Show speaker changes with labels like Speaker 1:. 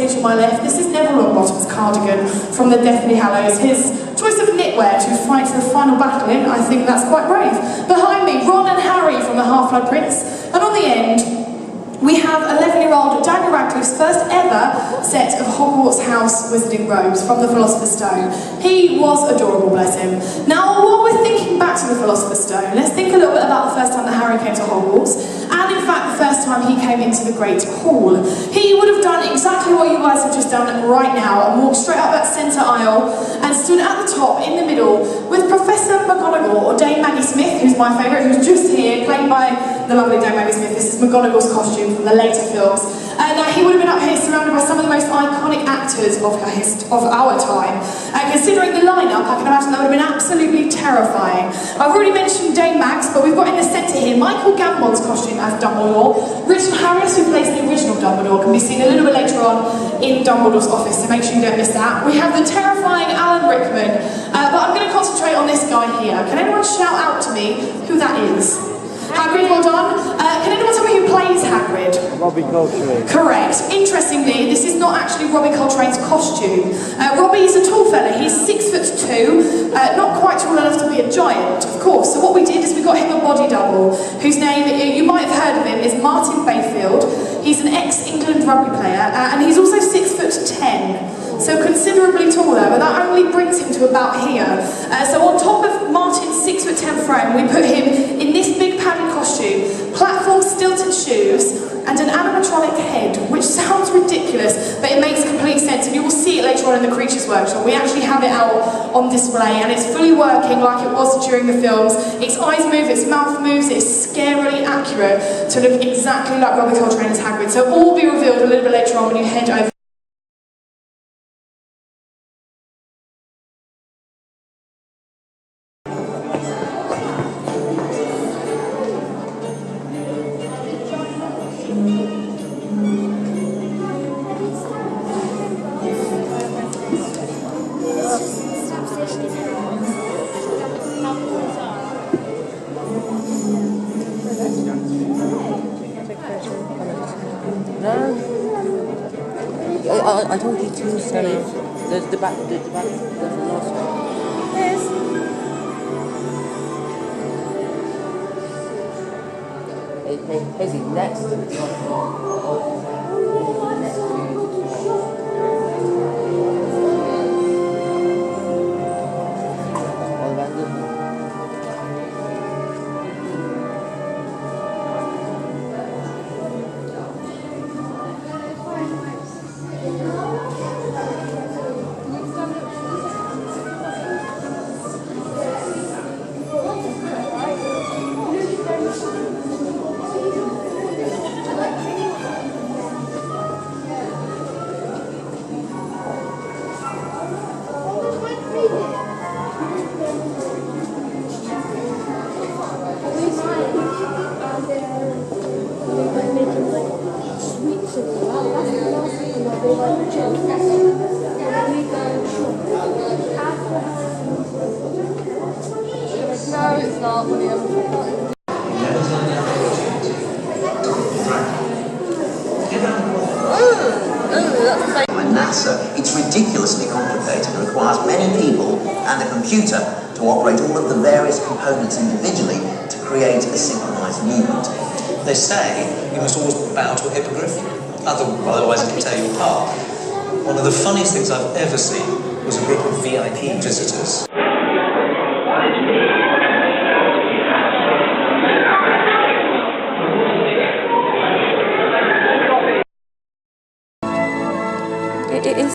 Speaker 1: here to my left, this is Neville Longbottom's cardigan from the Deathly Hallows. His choice of knitwear to fight the final battle in, I think that's quite brave. Behind me, Ron and Harry from the Half-Blood Prince. And on the end, we have 11-year-old Daniel Radcliffe's first ever set of Hogwarts house wizarding robes from the Philosopher's Stone. He was adorable, bless him. Now, while we're thinking back to the Philosopher's Stone, let's think a little bit about the first time that Harry came to Hogwarts, and in fact the first time he came into the Great Hall. He would have done exactly what you guys have just done right now, and walked straight up that centre aisle, and stood at the top, in the middle, with Professor McGonagall, or Dame Maggie Smith, who's my favourite, who's just here, played by the lovely Dame Maggie Smith. This is McGonagall's costume from the later films. Now he would have been up here surrounded by some of the most iconic actors of our time. Considering the lineup, I can imagine that would have been absolutely terrifying. I've already mentioned Dame Mags, but we've got in the centre here Michael Gambon's costume as Dumbledore. Richard Harris, who plays the original Dumbledore, can be seen a little bit later on in Dumbledore's office, so make sure you don't miss that. We have the terrifying Alan Rickman, but I'm going to concentrate on this guy here. Can anyone shout out to me who that is? Hagrid, well done. Can anyone tell me who plays Hagrid?
Speaker 2: Robbie Coltrane.
Speaker 1: Correct. Interestingly, this is not actually Robbie Coltrane's costume. Robbie's a tall fella. He's 6'2", not quite tall enough to be a giant, of course. So what we did is we got him a body double, whose name, you might have heard of him, is Martin Bayfield. He's an ex-England rugby player, and he's also 6'10". So considerably taller, but that only brings him to about here. So on top of Martin's 6'10" frame, we put him in this big padded costume, platform stilted shoes, and an animatronic head, which sounds ridiculous, but it makes complete sense, and you will see it later on in the Creatures Workshop. We actually have it out on display, and it's fully working like it was during the films. Its eyes move, its mouth moves, it's scarily accurate to look exactly like Robbie Coltrane's Hagrid. So all will be revealed a little bit later on when you head over.
Speaker 3: I told you to say there's the back, there's the last one.
Speaker 1: Yes.
Speaker 3: Is it next?
Speaker 4: No, it's not, William.
Speaker 5: With NASA, it's ridiculously complicated and requires many people and a computer to operate all of the various components individually to create a synchronized movement.
Speaker 6: They say you must always bow to a hippogriff, otherwise it can tear you apart. One of the funniest things I've ever seen was a group of VIP visitors.
Speaker 4: It is